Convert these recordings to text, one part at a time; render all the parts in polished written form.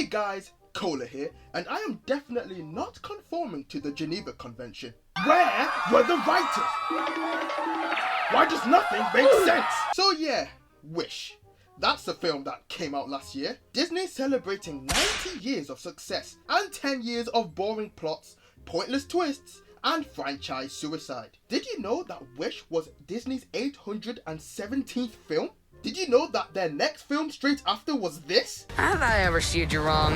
Hey guys, Cola here, and I am definitely not conforming to the Geneva Convention. Where were the writers? Why does nothing make sense? So yeah, Wish. That's the film that came out last year. Disney celebrating 90 years of success and 10 years of boring plots, pointless twists, and franchise suicide. Did you know that Wish was Disney's 817th film? Did you know that their next film straight after was this? Have I ever steered you wrong?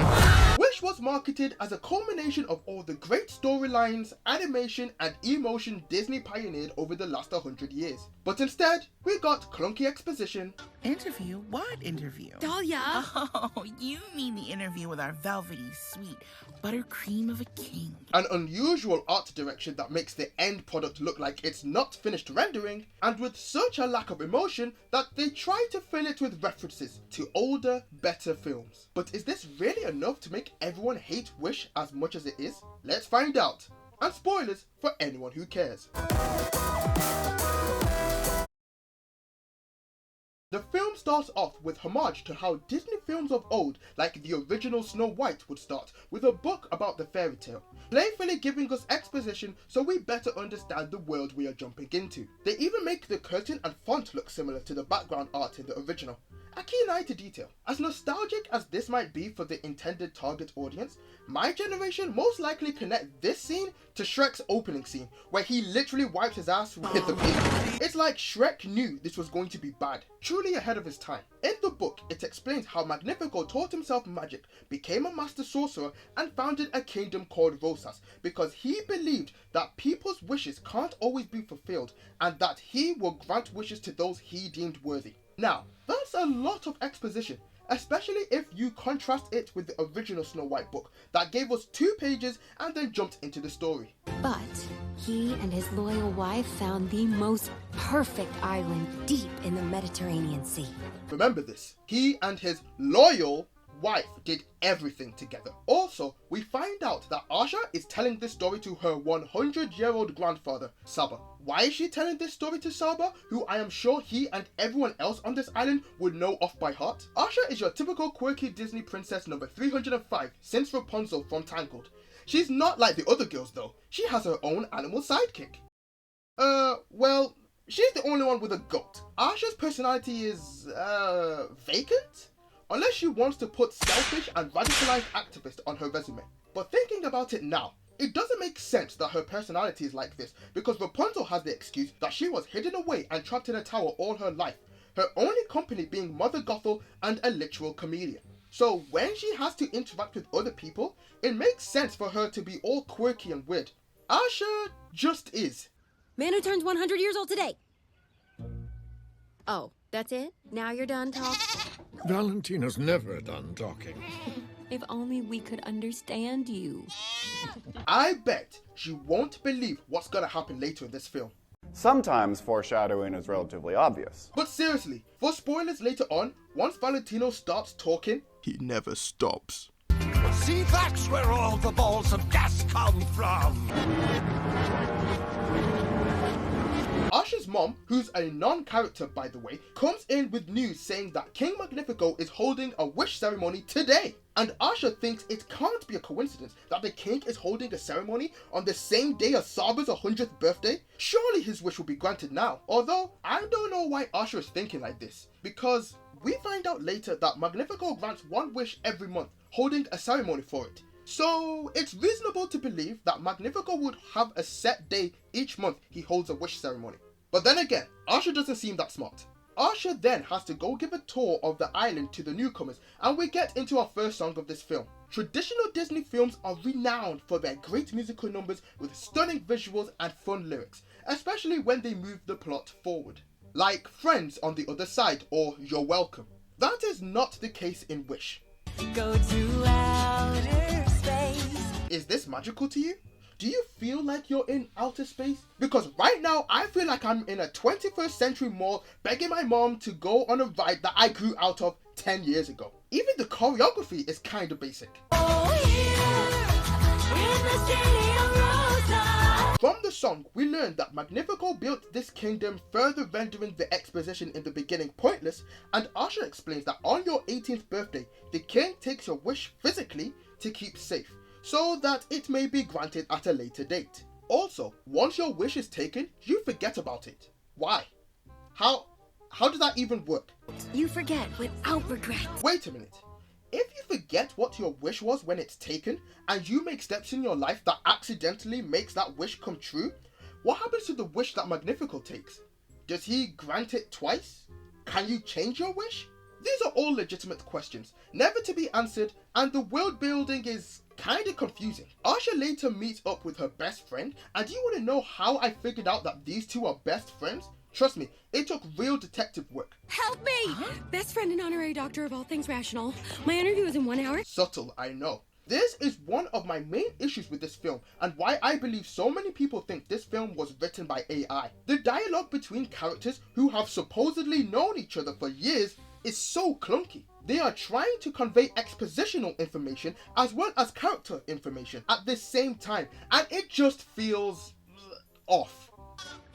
Wish was marketed as a culmination of all the great storylines, animation, and emotion Disney pioneered over the last 100 years. But instead, we got clunky exposition. Interview? What interview? Dahlia! Oh, you mean the interview with our velvety, sweet buttercream of a king. An unusual art direction that makes the end product look like it's not finished rendering, and with such a lack of emotion that they try to fill it with references to older, better films. But is this really enough to make everyone hate Wish as much as it is? Let's find out. And spoilers for anyone who cares. The film starts off with homage to how Disney films of old, like the original Snow White, would start with a book about the fairy tale, playfully giving us exposition so we better understand the world we are jumping into. They even make the curtain and font look similar to the background art in the original. A keen eye to detail. As nostalgic as this might be for the intended target audience, my generation most likely connect this scene to Shrek's opening scene, where he literally wipes his ass with the paint. It's like Shrek knew this was going to be bad, truly ahead of his time. In the book, it explains how Magnifico taught himself magic, became a master sorcerer, and founded a kingdom called Rosas, because he believed that people's wishes can't always be fulfilled, and that he will grant wishes to those he deemed worthy. Now, that's a lot of exposition, especially if you contrast it with the original Snow White book that gave us 2 pages and then jumped into the story. But he and his loyal wife found the most perfect island deep in the Mediterranean Sea. Remember this, he and his loyal wife did everything together. Also, we find out that Asha is telling this story to her 100-year-old grandfather, Saba. Why is she telling this story to Saba, who I am sure he and everyone else on this island would know off by heart? Asha is your typical quirky Disney princess number 305 since Rapunzel from Tangled. She's not like the other girls though. She has her own animal sidekick. Well, she's the only one with a goat. Asha's personality is, vacant? Unless she wants to put selfish and radicalized activist on her resume. But thinking about it now, it doesn't make sense that her personality is like this, because Rapunzel has the excuse that she was hidden away and trapped in a tower all her life, her only company being Mother Gothel and a literal chameleon. So when she has to interact with other people, it makes sense for her to be all quirky and weird. Asha just is. Man who turns 100 years old today. Oh, that's it? Now you're done talking? Valentina's never done talking. If only we could understand you. I bet she won't believe what's gonna happen later in this film. Sometimes foreshadowing is relatively obvious. But seriously, for spoilers later on, once Valentino starts talking, he never stops. See, that's where all the balls of gas come from. Asha's mom, who's a non-character by the way, comes in with news saying that King Magnifico is holding a wish ceremony today. And Asha thinks it can't be a coincidence that the king is holding a ceremony on the same day as Saba's 100th birthday. Surely his wish will be granted now. Although, I don't know why Asha is thinking like this. Because we find out later that Magnifico grants one wish every month, holding a ceremony for it. So it's reasonable to believe that Magnifico would have a set day each month he holds a wish ceremony. But then again, Asha doesn't seem that smart. Asha then has to go give a tour of the island to the newcomers, and we get into our first song of this film. Traditional Disney films are renowned for their great musical numbers with stunning visuals and fun lyrics, especially when they move the plot forward. Like Friends on the Other Side or You're Welcome. That is not the case in Wish. Go to outer space. Is this magical to you? Do you feel like you're in outer space? Because right now, I feel like I'm in a 21st century mall begging my mom to go on a ride that I grew out of 10 years ago. Even the choreography is kinda basic. Oh, yeah. In the city of Rosa. From the song, we learn that Magnifico built this kingdom, further rendering the exposition in the beginning pointless, and Asha explains that on your 18th birthday, the king takes your wish physically to keep safe, so that it may be granted at a later date. Also, once your wish is taken, you forget about it. Why? How does that even work? You forget without regret. Wait a minute. If you forget what your wish was when it's taken, and you make steps in your life that accidentally makes that wish come true, what happens to the wish that Magnifico takes? Does he grant it twice? Can you change your wish? These are all legitimate questions, never to be answered, and the world building is kinda confusing. Asha later meets up with her best friend, and do you want to know how I figured out that these two are best friends? Trust me, it took real detective work. Help me! Best friend and honorary doctor of all things rational. My interview is in 1 hour. Subtle, I know. This is one of my main issues with this film, and why I believe so many people think this film was written by AI. The dialogue between characters who have supposedly known each other for years is so clunky. They are trying to convey expositional information as well as character information at the same time, and it just feels off.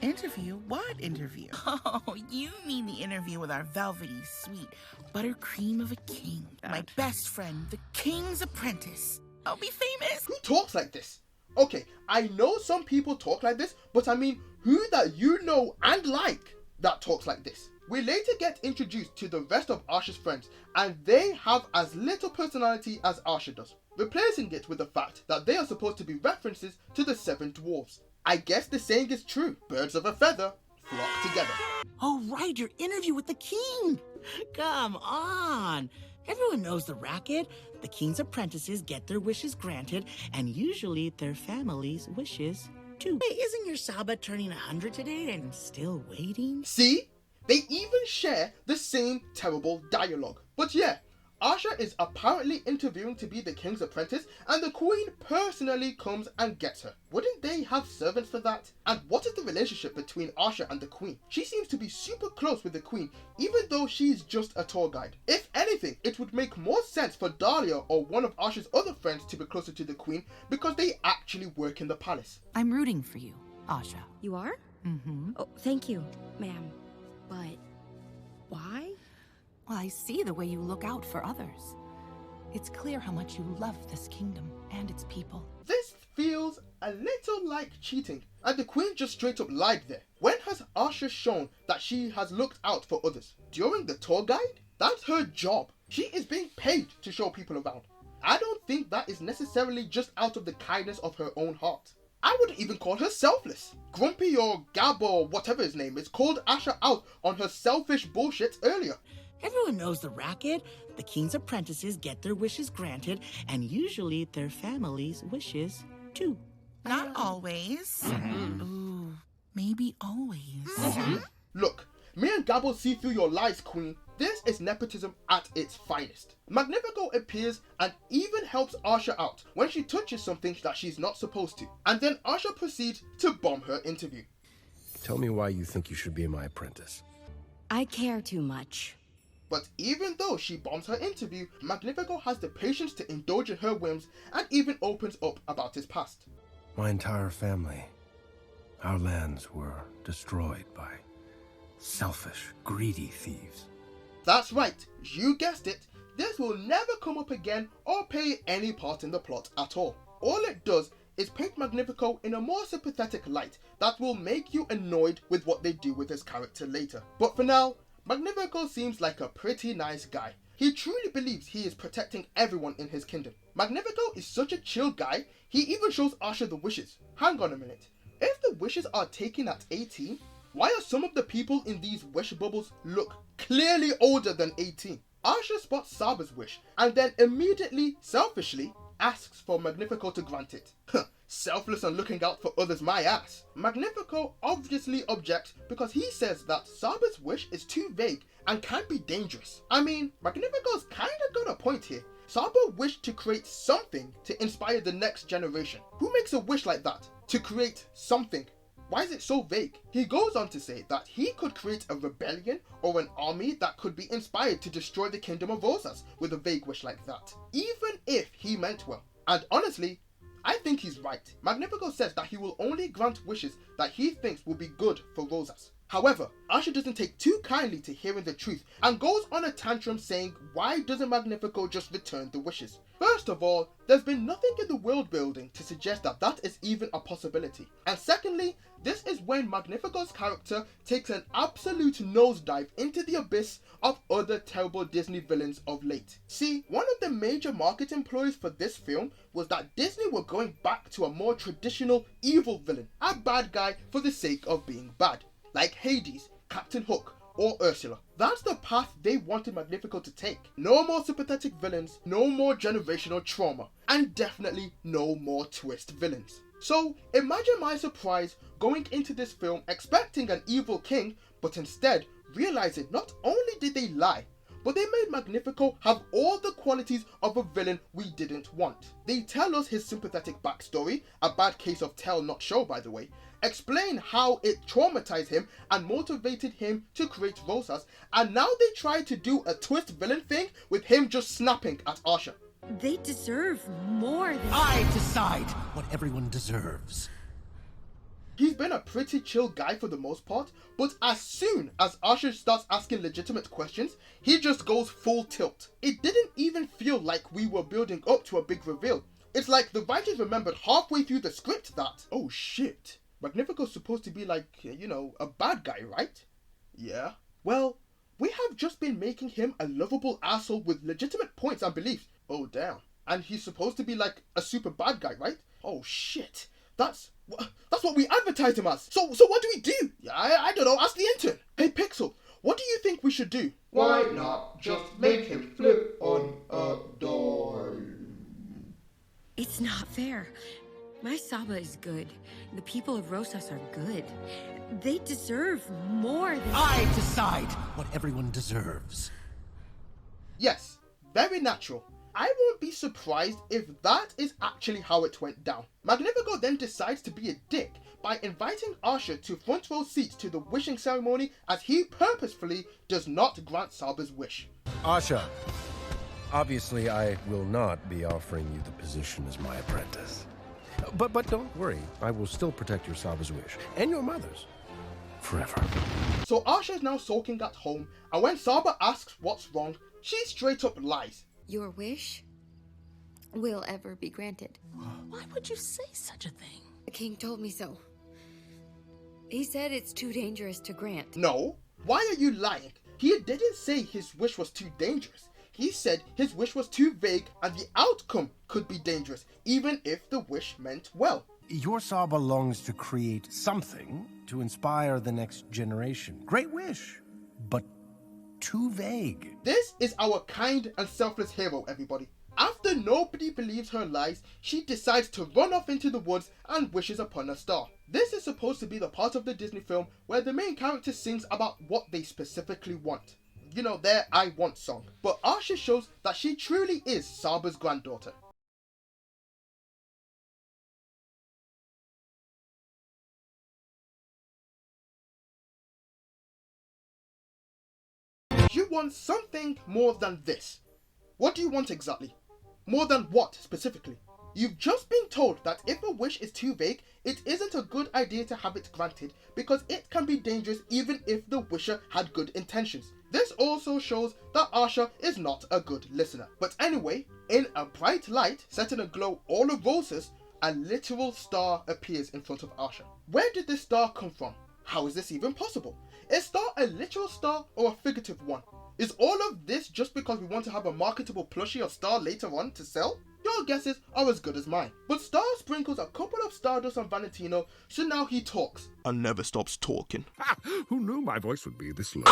Interview? What interview? Oh, you mean the interview with our velvety, sweet buttercream of a king. My best friend, the king's apprentice. I'll be famous. Who talks like this? Okay, I know some people talk like this, but I mean, who that you know and like that talks like this? We later get introduced to the rest of Asha's friends, and they have as little personality as Asha does, replacing it with the fact that they are supposed to be references to the 7 dwarves. I guess the saying is true, birds of a feather flock together. Oh, right, your interview with the king. Come on. Everyone knows the racket. The king's apprentices get their wishes granted, and usually their family's wishes too. Hey, isn't your Saba turning 100 today and still waiting? See? They even share the same terrible dialogue. But yeah, Asha is apparently interviewing to be the king's apprentice, and the queen personally comes and gets her. Wouldn't they have servants for that? And what is the relationship between Asha and the queen? She seems to be super close with the queen, even though she's just a tour guide. If anything, it would make more sense for Dahlia or one of Asha's other friends to be closer to the queen, because they actually work in the palace. I'm rooting for you, Asha. You are? Mm-hmm. Oh, thank you, ma'am. But why? Well, I see the way you look out for others. It's clear how much you love this kingdom and its people. This feels a little like cheating, and the queen just straight up lied there. When has Asha shown that she has looked out for others? During the tour guide? That's her job. She is being paid to show people around. I don't think that is necessarily just out of the kindness of her own heart. I wouldn't even call her selfless. Grumpy or Gab or whatever his name is called Asha out on her selfish bullshit earlier. Everyone knows the racket. The king's apprentices get their wishes granted, and usually their family's wishes too. Not always. Ooh, maybe always. Look, me and Gabble see through your lies, queen. This is nepotism at its finest. Magnifico appears and even helps Asha out when she touches something that she's not supposed to. And then Asha proceeds to bomb her interview. Tell me why you think you should be my apprentice. I care too much. But even though she bombs her interview, Magnifico has the patience to indulge in her whims and even opens up about his past. My entire family, our lands were destroyed by selfish, greedy thieves. That's right, you guessed it. This will never come up again or play any part in the plot at all. All it does is paint Magnifico in a more sympathetic light that will make you annoyed with what they do with his character later. But for now, Magnifico seems like a pretty nice guy. He truly believes he is protecting everyone in his kingdom. Magnifico is such a chill guy, he even shows Asha the wishes. Hang on a minute. If the wishes are taken at 18, why are some of the people in these wish bubbles look clearly older than 18? Asha spots Saba's wish and then immediately, selfishly, asks for Magnifico to grant it. Selfless and looking out for others, my ass. Magnifico obviously objects because he says that Saba's wish is too vague and can be dangerous. I mean, Magnifico's kinda got a point here. Saba wished to create something to inspire the next generation. Who makes a wish like that? To create something. Why is it so vague? He goes on to say that he could create a rebellion or an army that could be inspired to destroy the kingdom of Rosas with a vague wish like that, even if he meant well. And honestly, I think he's right. Magnifico says that he will only grant wishes that he thinks will be good for Rosas. However, Asha doesn't take too kindly to hearing the truth and goes on a tantrum saying why doesn't Magnifico just return the wishes? First of all, there's been nothing in the world building to suggest that that is even a possibility. And secondly, this is when Magnifico's character takes an absolute nosedive into the abyss of other terrible Disney villains of late. See, one of the major marketing ploys for this film was that Disney were going back to a more traditional evil villain, a bad guy for the sake of being bad, like Hades, Captain Hook, or Ursula. That's the path they wanted Magnifico to take. No more sympathetic villains, no more generational trauma, and definitely no more twist villains. So imagine my surprise going into this film expecting an evil king, but instead realizing not only did they lie, but they made Magnifico have all the qualities of a villain we didn't want. They tell us his sympathetic backstory, a bad case of tell not show by the way, explain how it traumatized him and motivated him to create Rosas, and now they try to do a twist villain thing with him just snapping at Asha. They deserve more than... I decide what everyone deserves. He's been a pretty chill guy for the most part, but as soon as Asha starts asking legitimate questions, he just goes full tilt. It didn't even feel like we were building up to a big reveal. It's like the writers remembered halfway through the script that, oh shit, Magnifico's supposed to be like, you know, a bad guy, right? Yeah. Well, we have just been making him a lovable asshole with legitimate points and beliefs. Oh damn. And he's supposed to be like a super bad guy, right? Oh shit. That's what we advertised him as. So what do we do? Yeah, I don't know. Ask the intern. Hey Pixel, what do you think we should do? Why not just make him flip on a door? It's not fair. My Saba is good. The people of Rosas are good. They deserve more than... I decide what everyone deserves. Yes, very natural. I won't be surprised if that is actually how it went down. Magnifico then decides to be a dick by inviting Asha to front row seats to the wishing ceremony as he purposefully does not grant Saba's wish. Asha, obviously I will not be offering you the position as my apprentice. But don't worry, I will still protect your Saba's wish, and your mother's, forever. So Asha is now sulking at home, and when Saba asks what's wrong, she straight up lies. Your wish will ever be granted. Why would you say such a thing? The king told me so. He said it's too dangerous to grant. No, why are you lying? He didn't say his wish was too dangerous. He said his wish was too vague and the outcome could be dangerous, even if the wish meant well. Your Saba longs to create something to inspire the next generation. Great wish, but too vague. This is our kind and selfless hero, everybody. After nobody believes her lies, she decides to run off into the woods and wishes upon a star. This is supposed to be the part of the Disney film where the main character sings about what they specifically want. You know, their I Want song. But Asha shows that she truly is Saba's granddaughter. You want something more than this. What do you want exactly? More than what specifically? You've just been told that if a wish is too vague, it isn't a good idea to have it granted because it can be dangerous even if the wisher had good intentions. This also shows that Asha is not a good listener. But anyway, in a bright light set in a glow all of Rosas, a literal star appears in front of Asha. Where did this star come from? How is this even possible? Is star a literal star or a figurative one? Is all of this just because we want to have a marketable plushie of Star later on to sell? Your guesses are as good as mine. But Star sprinkles a couple of Stardust on Valentino, so now he talks. And never stops talking. Who knew my voice would be this low?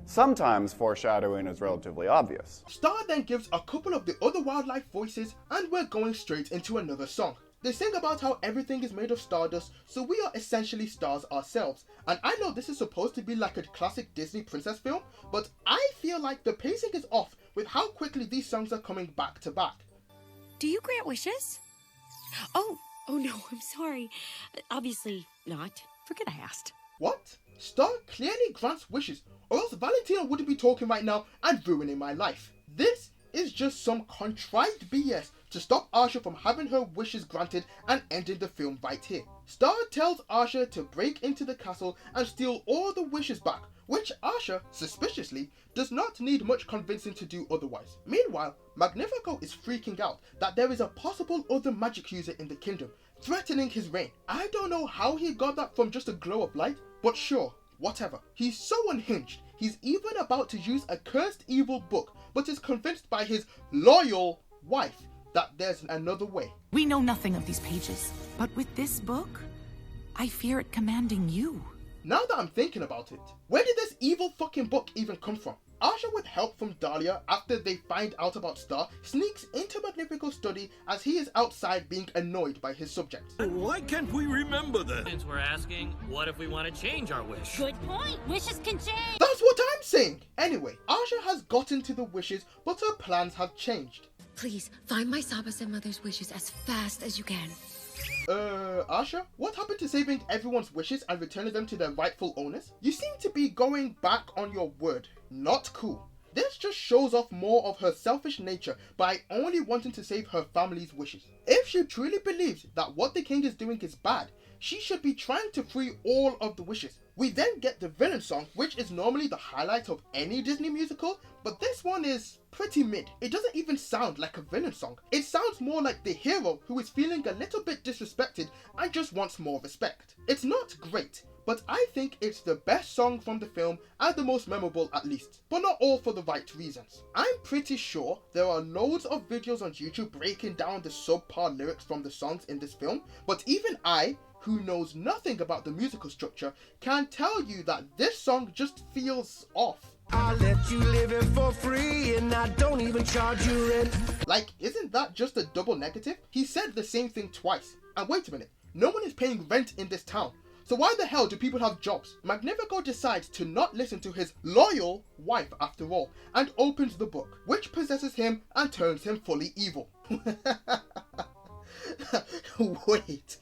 Sometimes foreshadowing is relatively obvious. Star then gives a couple of the other wildlife voices, and we're going straight into another song. They sing about how everything is made of stardust, so we are essentially stars ourselves. And I know this is supposed to be like a classic Disney princess film, but I feel like the pacing is off with how quickly these songs are coming back to back. Do you grant wishes? Oh no, I'm sorry. Obviously not. Forget I asked. What? Star clearly grants wishes, or else Valentino wouldn't be talking right now and ruining my life. This is just some contrived BS to stop Asha from having her wishes granted and ending the film right here. Star tells Asha to break into the castle and steal all the wishes back, which Asha, suspiciously, does not need much convincing to do otherwise. Meanwhile, Magnifico is freaking out that there is a possible other magic user in the kingdom, threatening his reign. I don't know how he got that from just a glow of light, but sure, whatever. He's so unhinged, he's even about to use a cursed evil book, but is convinced by his loyal wife that there's another way. We know nothing of these pages, but with this book, I fear it commanding you. Now that I'm thinking about it, where did this evil fucking book even come from? Asha, with help from Dahlia after they find out about Star, sneaks into Magnifico's study as he is outside being annoyed by his subjects. Why can't we remember that? Since we're asking, what if we want to change our wish? Good point. Wishes can change. That's what I'm saying! Anyway, Asha has gotten to the wishes, but her plans have changed. Please, find my Saba's and Mother's wishes as fast as you can. Asha, what happened to saving everyone's wishes and returning them to their rightful owners? You seem to be going back on your word. Not cool. This just shows off more of her selfish nature by only wanting to save her family's wishes. If she truly believes that what the king is doing is bad, she should be trying to free all of the wishes. We then get the villain song, which is normally the highlight of any Disney musical, but this one is pretty mid. It doesn't even sound like a villain song. It sounds more like the hero who is feeling a little bit disrespected and just wants more respect. It's not great, but I think it's the best song from the film and the most memorable at least, but not all for the right reasons. I'm pretty sure there are loads of videos on YouTube breaking down the subpar lyrics from the songs in this film, but even I, who knows nothing about the musical structure, can tell you that this song just feels off. I let you live it for free and I don't even charge you rent. Like, isn't that just a double negative? He said the same thing twice. And wait a minute, no one is paying rent in this town. So why the hell do people have jobs? Magnifico decides to not listen to his loyal wife after all, and opens the book, which possesses him and turns him fully evil. Wait.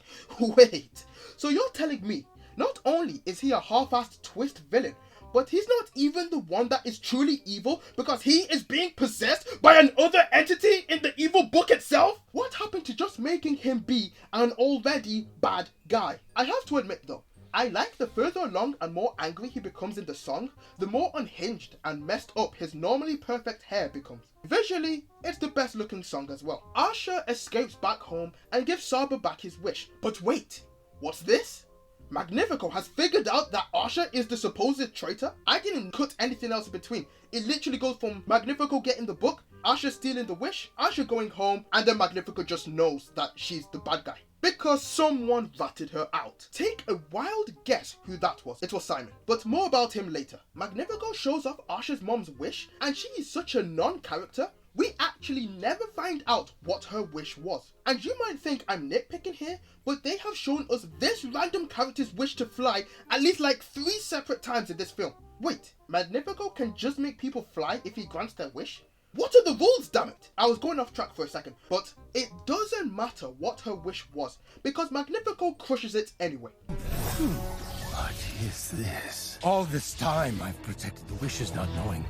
So you're telling me, not only is he a half-assed twist villain, but he's not even the one that is truly evil because he is being possessed by another entity in the evil book itself? What happened to just making him be an already bad guy? I have to admit though, I like the further along and more angry he becomes in the song, the more unhinged and messed up his normally perfect hair becomes. Visually, it's the best looking song as well. Asha escapes back home and gives Saba back his wish. But wait, what's this? Magnifico has figured out that Asha is the supposed traitor? I didn't cut anything else in between. It literally goes from Magnifico getting the book, Asha stealing the wish, Asha going home, and then Magnifico just knows that she's the bad guy. Because someone ratted her out. Take a wild guess who that was. It was Simon. But more about him later. Magnifico shows off Asha's mom's wish, and she is such a non-character. We actually never find out what her wish was. And you might think I'm nitpicking here, but they have shown us this random character's wish to fly at least like 3 separate times in this film. Wait, Magnifico can just make people fly if he grants their wish? What are the rules, damn it? I was going off track for a second, but it doesn't matter what her wish was, because Magnifico crushes it anyway. What is this? All this time I've protected the wishes, not knowing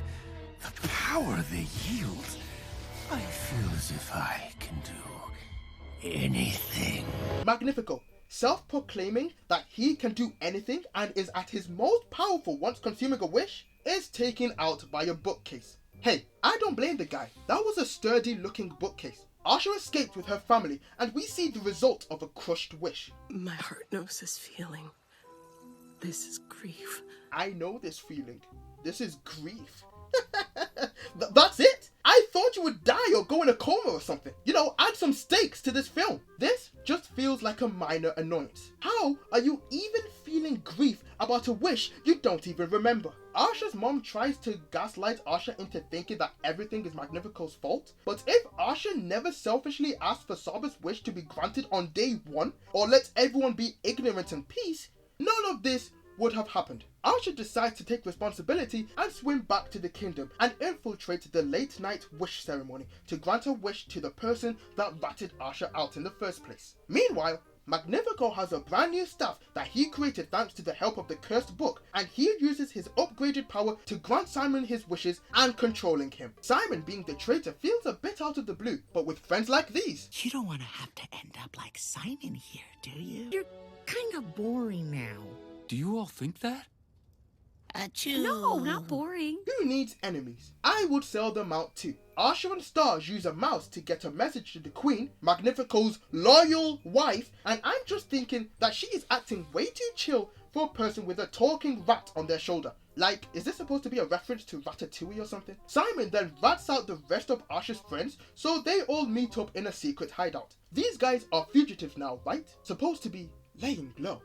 the power they yield. I feel as if I can do anything. Magnifico, self-proclaiming that he can do anything and is at his most powerful once consuming a wish, is taken out by a bookcase. Hey, I don't blame the guy. That was a sturdy looking bookcase. Asha escaped with her family and we see the result of a crushed wish. My heart knows this feeling. This is grief. I know this feeling. This is grief. That's it? I thought you would die or go in a coma or something. You know, add some stakes to this film. This just feels like a minor annoyance. How are you even feeling grief about a wish you don't even remember? Asha's mom tries to gaslight Asha into thinking that everything is Magnifico's fault. But if Asha never selfishly asked for Saba's wish to be granted on day 1, or lets everyone be ignorant and peace, none of this would have happened. Asha decides to take responsibility and swim back to the kingdom and infiltrate the late night wish ceremony to grant a wish to the person that ratted Asha out in the first place. Meanwhile, Magnifico has a brand new staff that he created thanks to the help of the cursed book, and he uses his upgraded power to grant Simon his wishes and controlling him. Simon, being the traitor, feels a bit out of the blue, but with friends like these. You don't want to have to end up like Simon here, do you? You're kind of boring now. Do you all think that? Achoo. No, not boring. Who needs enemies? I would sell them out too. Archer and Stars use a mouse to get a message to the Queen, Magnifico's loyal wife, and I'm just thinking that she is acting way too chill for a person with a talking rat on their shoulder. Like, is this supposed to be a reference to Ratatouille or something? Simon then rats out the rest of Archer's friends, so they all meet up in a secret hideout. These guys are fugitives now, right? Supposed to be laying low.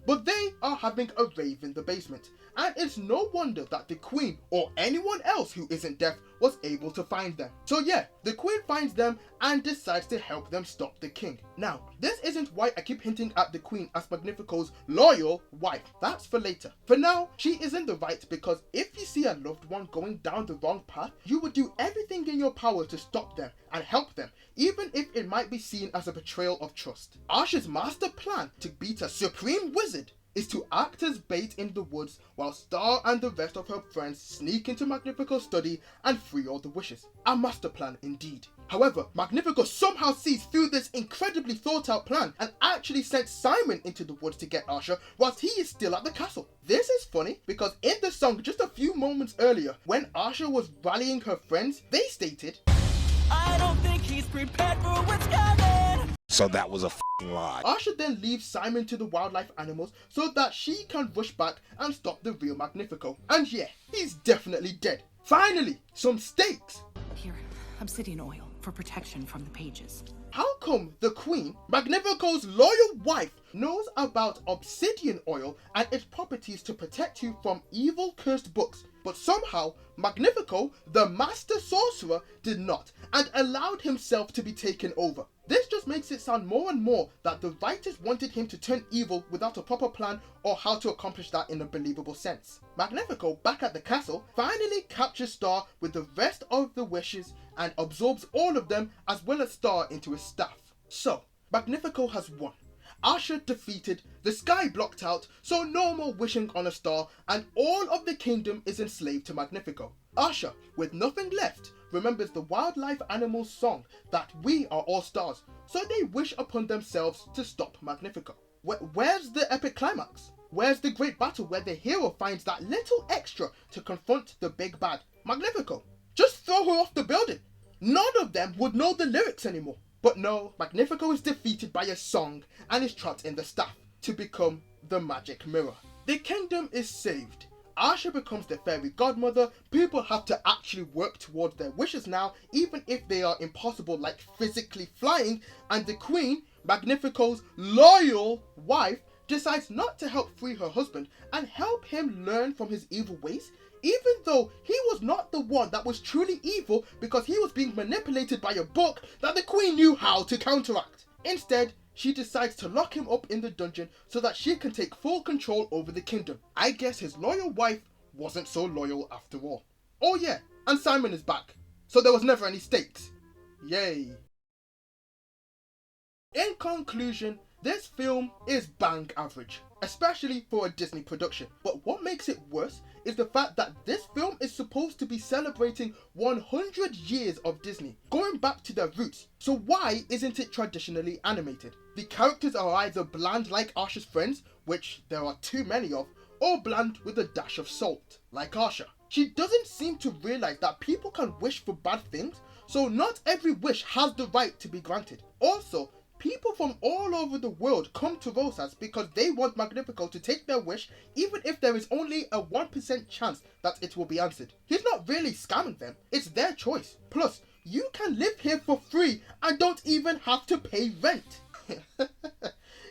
But they are having a rave in the basement, and it's no wonder that the Queen, or anyone else who isn't deaf, was able to find them. So yeah, the Queen finds them and decides to help them stop the King. Now, this isn't why I keep hinting at the Queen as Magnifico's loyal wife. That's for later. For now, she is in the right, because if you see a loved one going down the wrong path, you would do everything in your power to stop them and help them, even if it might be seen as a betrayal of trust. Archer's master plan to beat a supreme wizard is to act as bait in the woods while Star and the rest of her friends sneak into Magnifico's study and free all the wishes. A master plan indeed. However, Magnifico somehow sees through this incredibly thought out plan and actually sent Simon into the woods to get Archer whilst he is still at the castle. This is funny because in the song just a few moments earlier, when Archer was rallying her friends, they stated, I don't think he's prepared for what's coming. So that was a f***ing lie. Archer then leaves Simon to the wildlife animals so that she can rush back and stop the real Magnifico. And yeah, he's definitely dead. Finally, some stakes. Here, obsidian oil for protection from the pages. How come the Queen, Magnifico's loyal wife, knows about obsidian oil and its properties to protect you from evil cursed books, but somehow Magnifico, the master sorcerer, did not and allowed himself to be taken over? This just makes it sound more and more that the writers wanted him to turn evil without a proper plan or how to accomplish that in a believable sense. Magnifico, back at the castle, finally captures Star with the rest of the wishes and absorbs all of them as well as Star into his staff. So, Magnifico has won. Archer defeated, the sky blocked out, so no more wishing on a star, and all of the kingdom is enslaved to Magnifico. Archer, with nothing left, remembers the wildlife animals song that we are all stars, so they wish upon themselves to stop Magnifico. Where's the epic climax? Where's the great battle where the hero finds that little extra to confront the big bad, Magnifico? Just throw her off the building. None of them would know the lyrics anymore. But no, Magnifico is defeated by a song and is trapped in the staff to become the magic mirror. The kingdom is saved. Archer becomes the fairy godmother. People have to actually work towards their wishes now, even if they are impossible, like physically flying, and the Queen, Magnifico's loyal wife, decides not to help free her husband and help him learn from his evil ways, even though he was not the one that was truly evil because he was being manipulated by a book that the Queen knew how to counteract. Instead, she decides to lock him up in the dungeon so that she can take full control over the kingdom. I guess his loyal wife wasn't so loyal after all. Oh yeah, and Simon is back, so there was never any stakes. Yay. In conclusion, this film is bang average, especially for a Disney production. But what makes it worse is the fact that this film is supposed to be celebrating 100 years of Disney, going back to their roots. So why isn't it traditionally animated? The characters are either bland like Archer's friends, which there are too many of, or bland with a dash of salt, like Archer. She doesn't seem to realize that people can wish for bad things, so not every wish has the right to be granted. Also, people from all over the world come to Rosas because they want Magnifico to take their wish, even if there is only a 1% chance that it will be answered. He's not really scamming them, it's their choice. Plus, you can live here for free and don't even have to pay rent.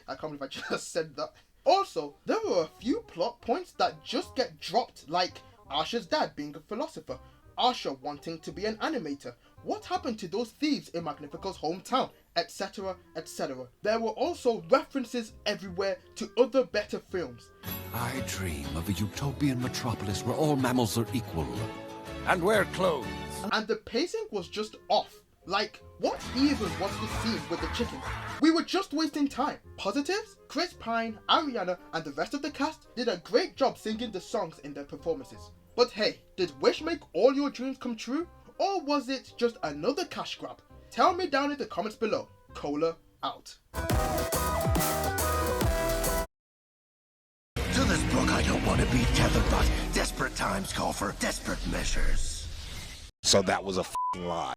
I can't believe I just said that. Also, there are a few plot points that just get dropped, like Archer's dad being a philosopher, Archer wanting to be an animator, what happened to those thieves in Magnifico's hometown, etc, etc. There were also references everywhere to other better films. I dream of a utopian metropolis where all mammals are equal and wear clothes. And the pacing was just off. Like, what even was the scene with the chickens? We were just wasting time. Positives? Chris Pine, Ariana, and the rest of the cast did a great job singing the songs in their performances. But hey, did Wish make all your dreams come true? Or was it just another cash grab? Tell me down in the comments below. Cola out. To this book I don't want to be tethered, but desperate times call for desperate measures. So that was a lie.